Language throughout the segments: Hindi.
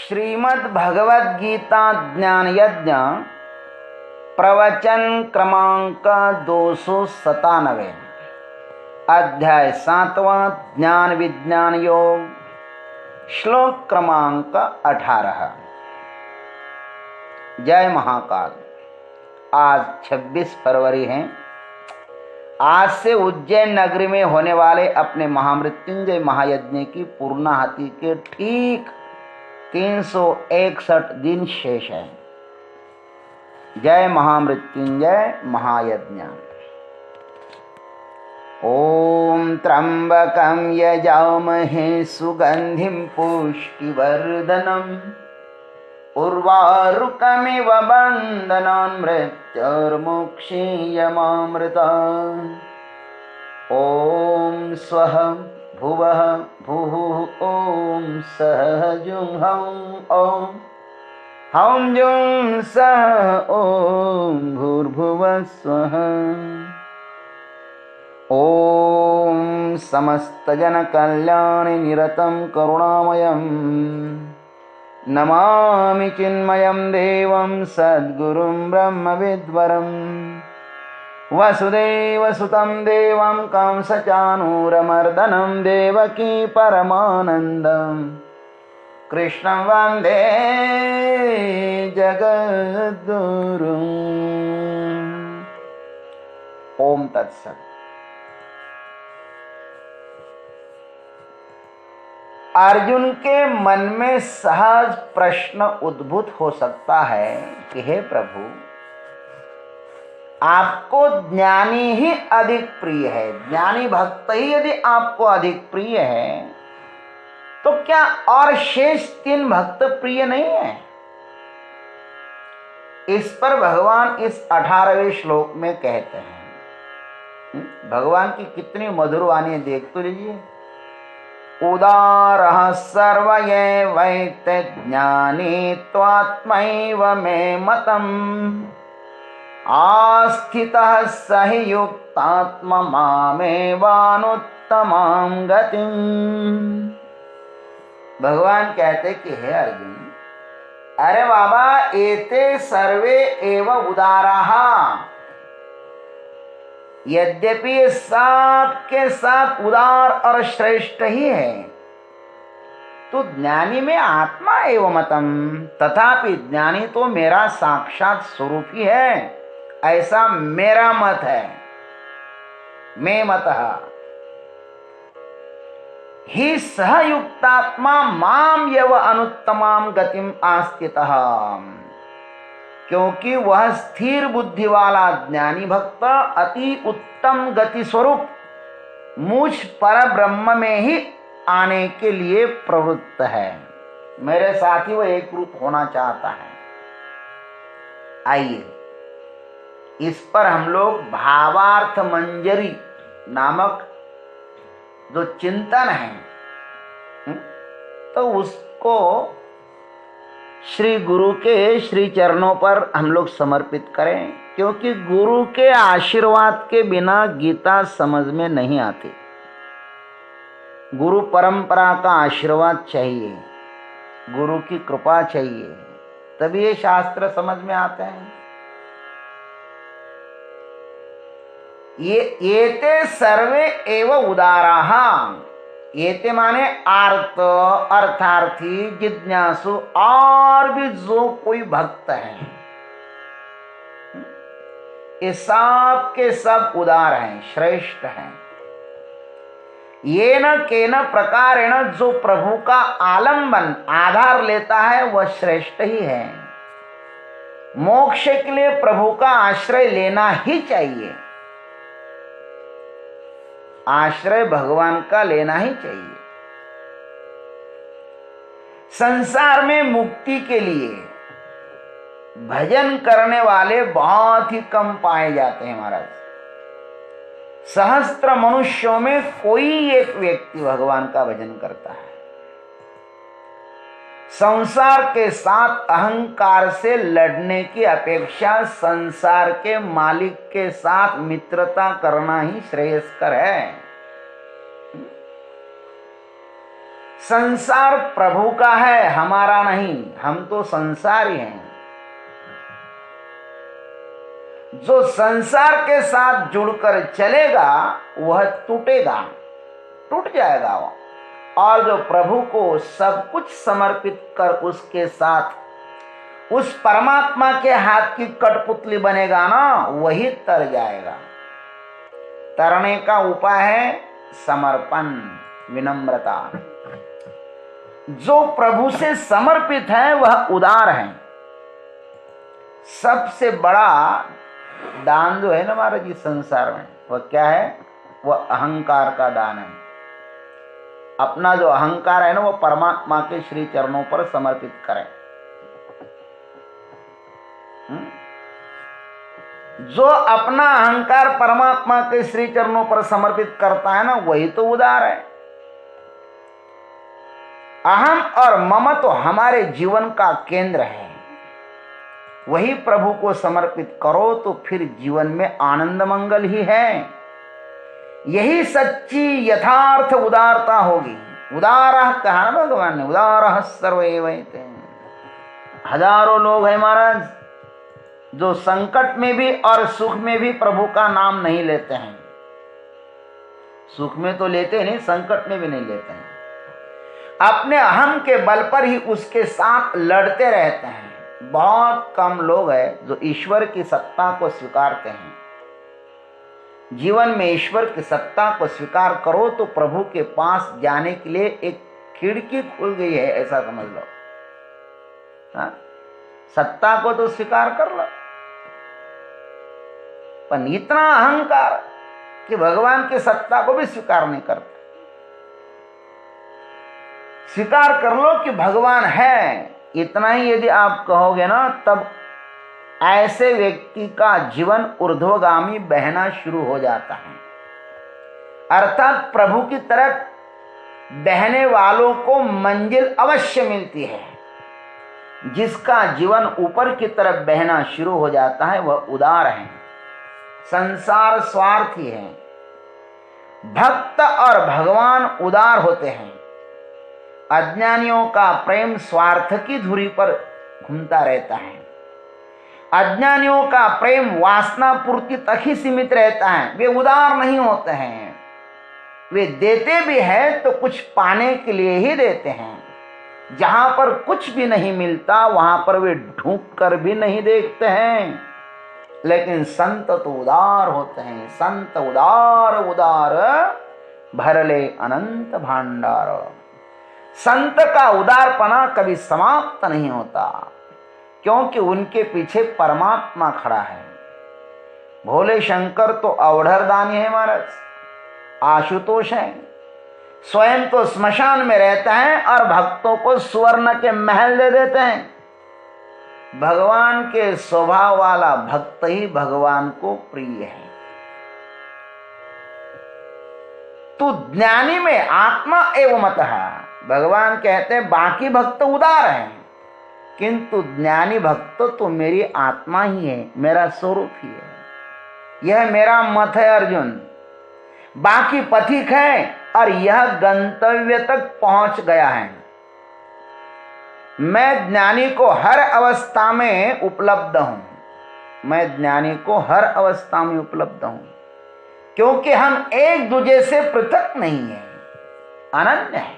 श्रीमद् भगवद गीता ज्ञान यज्ञ प्रवचन क्रमांक 297 अध्याय 7वां ज्ञान विज्ञान योग श्लोक क्रमांक 18। जय महाकाल। आज 26 फरवरी है। आज से उज्जैन नगरी में होने वाले अपने महामृत्युंजय महायज्ञ की पूर्णाहुति के ठीक 361 दिन शेष है। जय महामृत्युंजय महायज्ञ। ओम त्र्यंबकं यजामहे सुगंधिं पुष्टिवर्धनम् उर्वारुकमिव बन्धनान् मृत्युर्मुक्षीयमामृतात्। ओम स्वः भुवः भुः ओम सः जुं हं ओम हं जुं सः ओम भूर्भुवः स्वः। ओम समस्तजनकल्याणे निरतं करुणामयं नमामि चिन्मयं देवं सद्गुरुं ब्रह्मविद्वरम् वसुदेवसुतं देवं कंसचाणूरमर्दनं देवकी परमानन्दं कृष्णं वन्दे जगद्गुरुम्। ओम तत्सत्। अर्जुन के मन में सहज प्रश्न उद्भूत हो सकता है कि हे प्रभु, आपको ज्ञानी ही अधिक प्रिय है, ज्ञानी भक्त ही यदि आपको अधिक प्रिय है तो क्या और शेष 3 भक्त प्रिय नहीं है? इस पर भगवान इस 18वें श्लोक में कहते हैं। भगवान की कितनी मधुर वाणी है, देख तो लीजिए। उदारः सर्वैवैते ज्ञानी त्वात्मैव मे मतम् आस्थितः स हि युक्तात्मा मामेवानुत्तमां गतिम्। भगवान कहते कि हे अर्जुन, अरे बाबा, एते सर्वे एव उदाराः, यद्यपि ये सब के सब उदार और श्रेष्ठ ही है, तो ज्ञानी में आत्मा एवं मतम, तथापि ज्ञानी तो मेरा साक्षात स्वरूप ही है, ऐसा मेरा मत है। मे मतः ही सहयुक्तात्मा माम यव अनुत्तमाम गतिम आस्थितः, क्योंकि वह स्थिर बुद्धि वाला ज्ञानी भक्त अति उत्तम गति स्वरूप मुझ पर ब्रह्म में ही आने के लिए प्रवृत्त है। मेरे साथ ही वह एक रूप होना चाहता है। आइए इस पर हम लोग भावार्थ मंजरी नामक जो चिंतन है, तो उसको श्री गुरु के श्री चरणों पर हम लोग समर्पित करें, क्योंकि गुरु के आशीर्वाद के बिना गीता समझ में नहीं आती। गुरु परंपरा का आशीर्वाद चाहिए, गुरु की कृपा चाहिए, तभी ये शास्त्र समझ में आते हैं। ये सर्वे एव उदाराः, एते माने आर्त, अर्थार्थी, जिज्ञासु और भी जो कोई भक्त हैं, ये सब के सब उदार हैं, श्रेष्ठ हैं। ये न केन प्रकारेण जो प्रभु का आलंबन आधार लेता है वह श्रेष्ठ ही है। मोक्ष के लिए प्रभु का आश्रय लेना ही चाहिए, आश्रय भगवान का लेना ही चाहिए। संसार में मुक्ति के लिए भजन करने वाले बहुत ही कम पाए जाते हैं महाराज। सहस्त्र मनुष्यों में कोई एक व्यक्ति भगवान का भजन करता है। संसार के साथ अहंकार से लड़ने की अपेक्षा संसार के मालिक के साथ मित्रता करना ही श्रेयस्कर है। संसार प्रभु का है, हमारा नहीं। हम तो संसारी हैं। जो संसार के साथ जुड़कर चलेगा वह टूटेगा, टूट जाएगा वो। और जो प्रभु को सब कुछ समर्पित कर उसके साथ उस परमात्मा के हाथ की कठपुतली बनेगा ना, वही तर जाएगा। तरने का उपाय है समर्पण, विनम्रता। जो प्रभु से समर्पित है वह उदार है। सबसे बड़ा दान जो है ना महाराज जी संसार में, वह क्या है? वह अहंकार का दान है। अपना जो अहंकार है ना, वो परमात्मा के श्री चरणों पर समर्पित करें। जो अपना अहंकार परमात्मा के श्री चरणों पर समर्पित करता है ना, वही तो उदार है। अहम और मम तो हमारे जीवन का केंद्र है। वही प्रभु को समर्पित करो तो फिर जीवन में आनंद मंगल ही है। यही सच्ची यथार्थ उदारता होगी। उदारः कहा ना भगवान ने, उदारः सर्वैवैते। हजारों लोग हैं महाराज जो संकट में भी और सुख में भी प्रभु का नाम नहीं लेते हैं। सुख में तो लेते नहीं, संकट में भी नहीं लेते हैं। अपने अहम के बल पर ही उसके साथ लड़ते रहते हैं। बहुत कम लोग हैं जो ईश्वर की सत्ता को स्वीकारते हैं। जीवन में ईश्वर की सत्ता को स्वीकार करो तो प्रभु के पास जाने के लिए एक खिड़की खुल गई है, ऐसा समझ लो। हाँ? सत्ता को तो स्वीकार कर लो, पर इतना अहंकार कि भगवान की सत्ता को भी स्वीकार नहीं करते। स्वीकार कर लो कि भगवान है, इतना ही यदि आप कहोगे ना, तब ऐसे व्यक्ति का जीवन ऊर्ध्वगामी बहना शुरू हो जाता है। अर्थात प्रभु की तरफ बहने वालों को मंजिल अवश्य मिलती है। जिसका जीवन ऊपर की तरफ बहना शुरू हो जाता है वह उदार है। संसार स्वार्थी है। भक्त और भगवान उदार होते हैं। अज्ञानियों का प्रेम स्वार्थ की धुरी पर घूमता रहता है। अज्ञानियों का प्रेम वासना पूर्ति तक ही सीमित रहता है। वे उदार नहीं होते हैं। वे देते भी हैं तो कुछ पाने के लिए ही देते हैं। जहां पर कुछ भी नहीं मिलता वहां पर वे ढूंढ कर भी नहीं देखते हैं। लेकिन संत तो उदार होते हैं। संत उदार उदार भरले अनंत भांडार। संत का उदारपना कभी समाप्त नहीं होता, क्योंकि उनके पीछे परमात्मा खड़ा है। भोले शंकर तो अवढ़र दानी है महाराज, आशुतोष है। स्वयं तो स्मशान में रहता है और भक्तों को सुवर्ण के महल दे देते हैं। भगवान के स्वभाव वाला भक्त ही भगवान को प्रिय है। तो ज्ञानी में आत्मा एवं मतः, भगवान कहते हैं बाकी भक्त उदार हैं, किंतु ज्ञानी भक्त तो मेरी आत्मा ही है, मेरा स्वरूप ही है। यह मेरा मत है अर्जुन। बाकी पथिक है और यह गंतव्य तक पहुंच गया है। मैं ज्ञानी को हर अवस्था में उपलब्ध हूं। मैं ज्ञानी को हर अवस्था में उपलब्ध हूं, क्योंकि हम एक दूसरे से पृथक नहीं है, अनन्य है।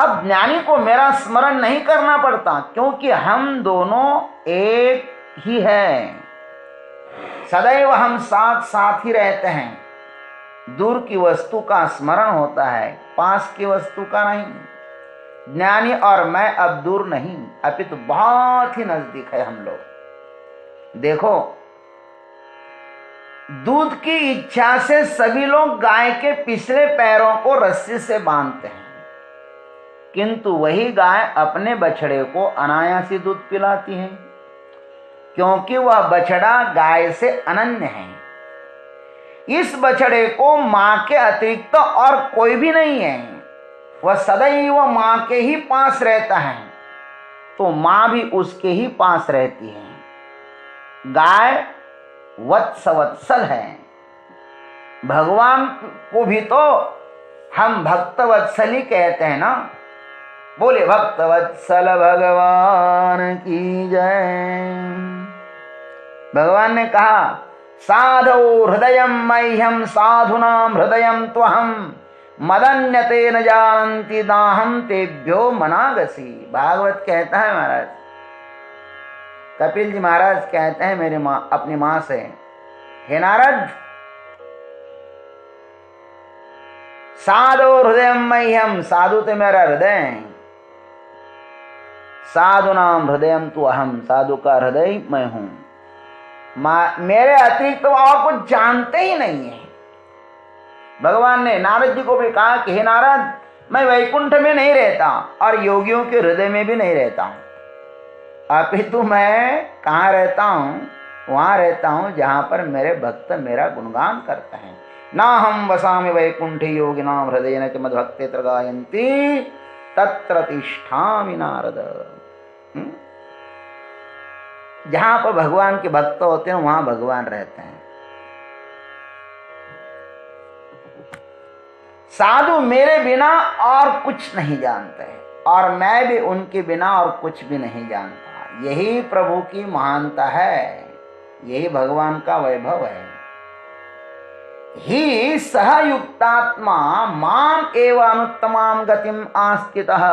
अब ज्ञानी को मेरा स्मरण नहीं करना पड़ता, क्योंकि हम दोनों एक ही हैं। सदैव हम साथ साथ ही रहते हैं। दूर की वस्तु का स्मरण होता है, पास की वस्तु का नहीं। ज्ञानी और मैं अब दूर नहीं, अपितु बहुत ही नजदीक है हम लोग। देखो, दूध की इच्छा से सभी लोग गाय के पिछले पैरों को रस्सी से बांधते हैं, किंतु वही गाय अपने बछड़े को अनायासी दूध पिलाती है, क्योंकि वह बछड़ा गाय से अनन्य है। इस बछड़े को मां के अतिरिक्त और कोई भी नहीं है। वह सदैव मां के ही पास रहता है, तो मां भी उसके ही पास रहती है। गाय वत्स वत्सल है। भगवान को भी तो हम भक्तवत्सली कहते हैं ना, बोले भक्तवत्सल भगवान की जय। भगवान ने कहा साधो हृदय मह्यम साधुनाम हृदय त्वहम मदन्यते न जानन्ति नाहम तेभ्यो मनागसी। भागवत कहता है महाराज, कपिल जी महाराज कहते हैं मेरी माँ अपनी माँ से, हे नारद, साधो हृदय मह्यम, साधु तो मेरा हृदय है, साधु नाम हृदय तु अहम, साधु का हृदय मैं हूं, मेरे अतिरिक्त तो और कुछ जानते ही नहीं है। भगवान ने नारद जी को भी कहा कि हे नारद, मैं वैकुंठ में नहीं रहता और योगियों के हृदय में भी नहीं रहता हूं, अपितु मैं कहाँ रहता हूं, वहां रहता हूं जहां पर मेरे भक्त मेरा गुणगान करते हैं। ना हम वसामि वैकुंठे योगिनाम हृदयेन च मद्भक्तेऽत्र गायन्ति तत्र तिष्ठामि नारद। जहां पर भगवान के भक्त होते हैं वहां भगवान रहते हैं। साधु मेरे बिना और कुछ नहीं जानते हैं और मैं भी उनके बिना और कुछ भी नहीं जानता। यही प्रभु की महानता है, यही भगवान का वैभव है। ही सहयुक्तात्मा माम एव अनुत्तमाम गतिम आस्थितः।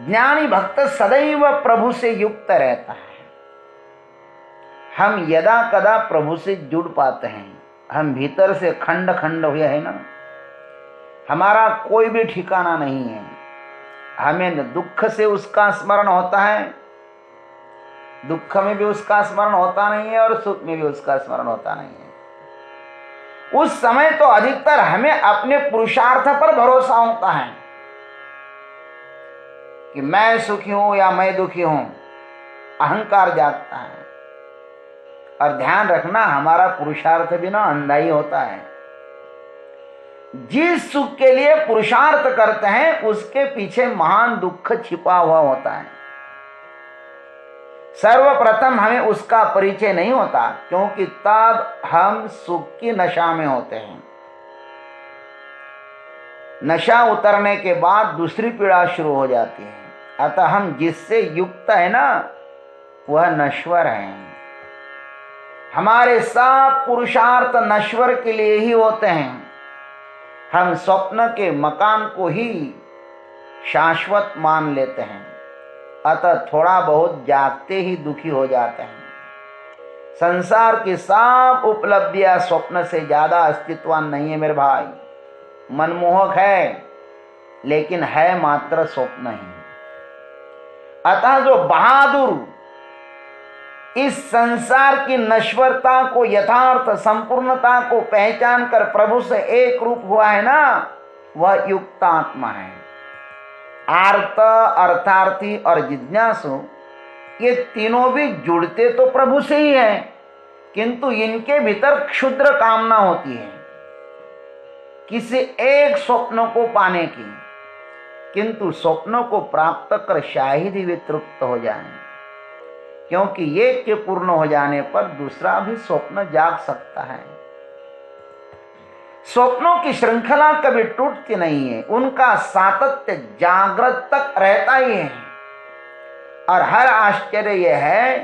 ज्ञानी भक्त सदैव प्रभु से युक्त रहता है। हम यदा कदा प्रभु से जुड़ पाते हैं। हम भीतर से खंड खंड हुए है ना, हमारा कोई भी ठिकाना नहीं है। हमें दुख से उसका स्मरण होता है, दुख में भी उसका स्मरण होता नहीं है और सुख में भी उसका स्मरण होता नहीं है। उस समय तो अधिकतर हमें अपने पुरुषार्थ पर भरोसा होता है कि मैं सुखी हूं या मैं दुखी हूं, अहंकार जागता है। और ध्यान रखना, हमारा पुरुषार्थ भी ना अंधा ही होता है। जिस सुख के लिए पुरुषार्थ करते हैं उसके पीछे महान दुख छिपा हुआ होता है। सर्वप्रथम हमें उसका परिचय नहीं होता, क्योंकि तब हम सुख की नशा में होते हैं। नशा उतरने के बाद दूसरी पीड़ा शुरू हो जाती है। अतः हम जिससे युक्त है ना, वह नश्वर है। हमारे सब पुरुषार्थ नश्वर के लिए ही होते हैं। हम स्वप्न के मकान को ही शाश्वत मान लेते हैं, अतः थोड़ा बहुत जागते ही दुखी हो जाते हैं। संसार की सब उपलब्धियां स्वप्न से ज्यादा अस्तित्वान नहीं है मेरे भाई। मनमोहक है लेकिन है मात्र स्वप्न ही। अतः जो बहादुर इस संसार की नश्वरता को, यथार्थ संपूर्णता को पहचान कर प्रभु से एक रूप हुआ है ना, वह युक्त आत्मा है। आर्त, अर्थार्थी और जिज्ञासु, ये तीनों भी जुड़ते तो प्रभु से ही हैं, किंतु इनके भीतर क्षुद्र कामना होती है किसी एक स्वप्न को पाने की, किंतु स्वप्नों को प्राप्त कर शायद ही वे तृप्त हो जाएं, क्योंकि एक के पूर्ण हो जाने पर दूसरा भी स्वप्न जाग सकता है। स्वप्नों की श्रृंखला कभी टूटती नहीं है, उनका सातत्य जागृत तक रहता ही है। और हर आश्चर्य यह है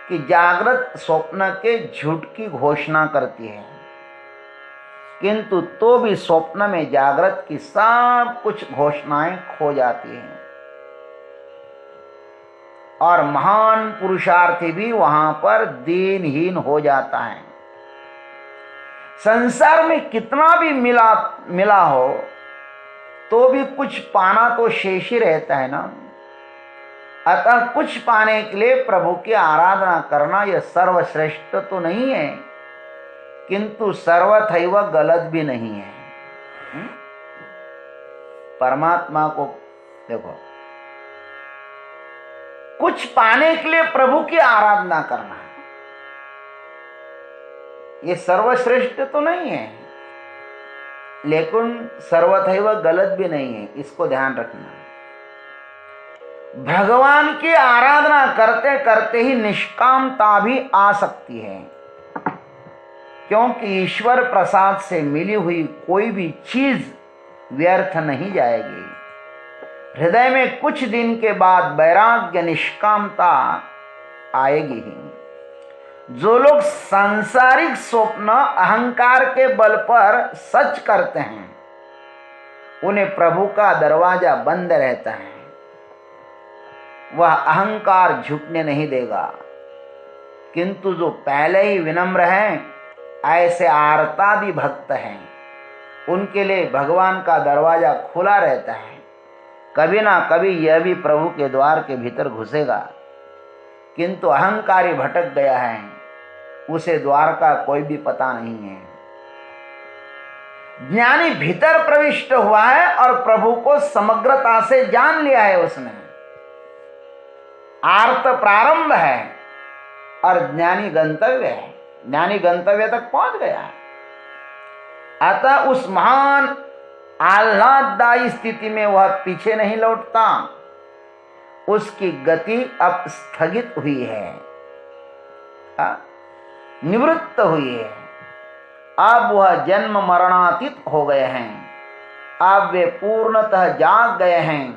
कि जागृत स्वप्न के झूठ की घोषणा करती है, किंतु तो भी स्वप्न में जागृत की सब कुछ घोषणाएं खो जाती हैं और महान पुरुषार्थी भी वहां पर दीनहीन हो जाता है। संसार में कितना भी मिला हो तो भी कुछ पाना तो शेष ही रहता है ना। अतः कुछ पाने के लिए प्रभु की आराधना करना यह सर्वश्रेष्ठ तो नहीं है, किंतु सर्वथैव गलत भी नहीं है। परमात्मा को देखो, कुछ पाने के लिए प्रभु की आराधना करना ये सर्वश्रेष्ठ तो नहीं है, लेकिन सर्वथैव गलत भी नहीं है। इसको ध्यान रखना। भगवान की आराधना करते करते ही निष्कामता भी आ सकती है। क्योंकि ईश्वर प्रसाद से मिली हुई कोई भी चीज व्यर्थ नहीं जाएगी। हृदय में कुछ दिन के बाद वैराग्य निष्कामता आएगी ही। जो लोग सांसारिक स्वप्न अहंकार के बल पर सच करते हैं उन्हें प्रभु का दरवाजा बंद रहता है। वह अहंकार झुकने नहीं देगा। किंतु जो पहले ही विनम्र हैं, ऐसे आर्तादि भक्त हैं, उनके लिए भगवान का दरवाजा खुला रहता है। कभी ना कभी यह भी प्रभु के द्वार के भीतर घुसेगा। किंतु अहंकारी भटक गया है, उसे द्वार का कोई भी पता नहीं है। ज्ञानी भीतर प्रविष्ट हुआ है और प्रभु को समग्रता से जान लिया है। उसने आर्त प्रारंभ है और ज्ञानी गंतव्य है। ज्ञानी गंतव्य तक पहुंच गया है। अतः उस महान आह्लाददायी स्थिति में वह पीछे नहीं लौटता। उसकी गति अब स्थगित हुई है, निवृत्त हुई है। अब वह जन्म मरणातीत हो गए हैं। अब वे पूर्णतः जाग गए हैं।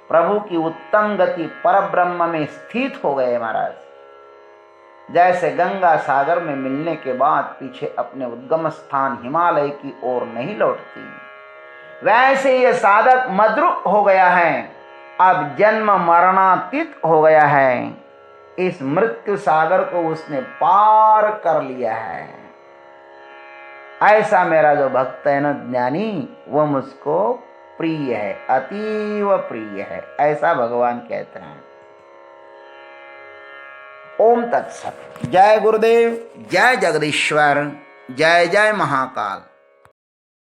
प्रभु की उत्तम गति परब्रह्म में स्थित हो गए महाराज। जैसे गंगा सागर में मिलने के बाद पीछे अपने उद्गम स्थान हिमालय की ओर नहीं लौटती, वैसे ये साधक मद्रुक हो गया है। अब जन्म मरणातीत हो गया है। इस मृत्यु सागर को उसने पार कर लिया है। ऐसा मेरा जो भक्त है ना ज्ञानी, वह मुझको प्रिय है, अतीव प्रिय है, ऐसा भगवान कहते हैं। ओम तत्सत। जय गुरुदेव, जय जगदीश्वर, जय जय महाकाल।